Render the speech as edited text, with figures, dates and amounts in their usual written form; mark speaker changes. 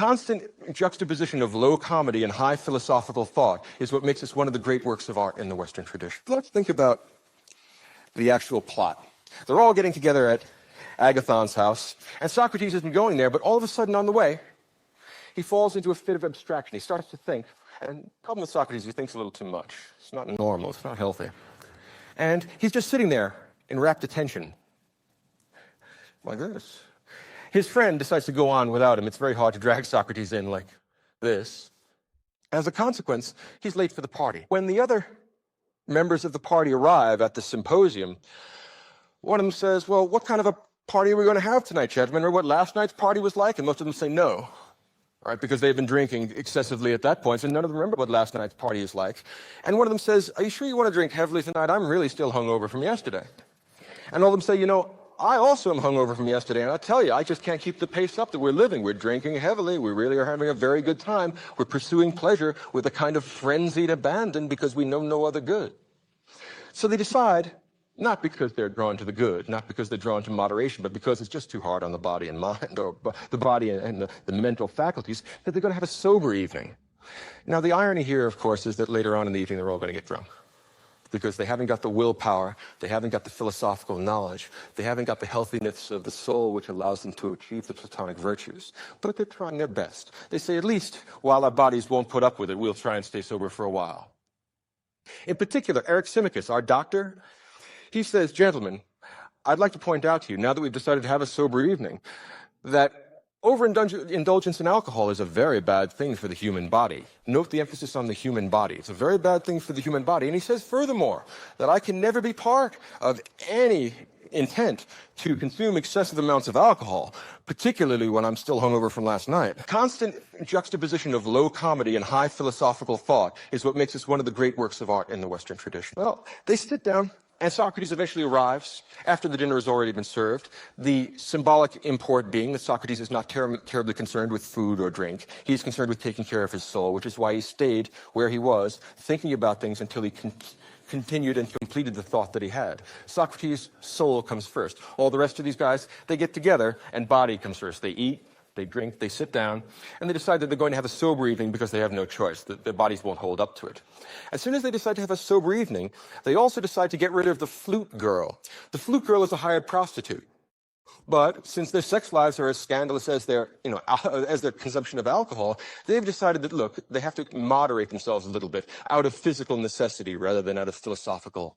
Speaker 1: constant juxtaposition of low comedy and high philosophical thought is what makes this one of the great works of art in the Western tradition. Let's think about the actual plot. They're all getting together at Agathon's house, and Socrates has been going there, but all of a sudden on the way, he falls into a fit of abstraction. He starts to think, and the problem with Socrates, he thinks a little too much. It's not normal, it's not healthy. And he's just sitting there in rapt attention, like this. His friend decides to go on without him. It's very hard to drag Socrates in like this. As a consequence, he's late for the party. When the other members of the party arrive at the Symposium, one of them says, well, what kind of a party are we going to have tonight, gentlemen? Or what last night's party was like? And most of them say no, right? Because they've been drinking excessively at that point, and none of them remember what last night's party is like. And one of them says, are you sure you want to drink heavily tonight? I'm really still hungover from yesterday. And all of them say, you know, I also am hungover from yesterday, and I'll tell you, I just can't keep the pace up that we're living. We're drinking heavily. We really are having a very good time. We're pursuing pleasure with a kind of frenzied abandon because we know no other good. So they decide, not because they're drawn to the good, not because they're drawn to moderation, but because it's just too hard on the body and mind, or the body and the mental faculties, that they're going to have a sober evening. Now, the irony here, of course, is that later on in the evening, they're all going to get drunk. Because they haven't got the willpower, they haven't got the philosophical knowledge, they haven't got the healthiness of the soul which allows them to achieve the Platonic virtues. But they're trying their best. They say, at least while our bodies won't put up with it, we'll try and stay sober for a while. In particular, Eryximachus, our doctor, he says, gentlemen, I'd like to point out to you, now that we've decided to have a sober evening, that overindulgence in alcohol is a very bad thing for the human body. Note the emphasis on the human body. It's a very bad thing for the human body. And he says, furthermore, that I can never be part of any intent to consume excessive amounts of alcohol, particularly when I'm still hungover from last night. Constant juxtaposition of low comedy and high philosophical thought is what makes this one of the great works of art in the Western tradition. Well, they sit down, and Socrates eventually arrives after the dinner has already been served, the symbolic import being that Socrates is not terribly concerned with food or drink. He's concerned with taking care of his soul, which is why he stayed where he was, thinking about things until he continued and completed the thought that he had. Socrates' soul comes first. All the rest of these guys, they get together, and body comes first. They eat, they drink, they sit down, and they decide that they're going to have a sober evening because they have no choice. Their bodies won't hold up to it. As soon as they decide to have a sober evening, they also decide to get rid of the flute girl. The flute girl is a hired prostitute. But since their sex lives are as scandalous as as their consumption of alcohol, they've decided that, look, they have to moderate themselves a little bit out of physical necessity rather than out of philosophical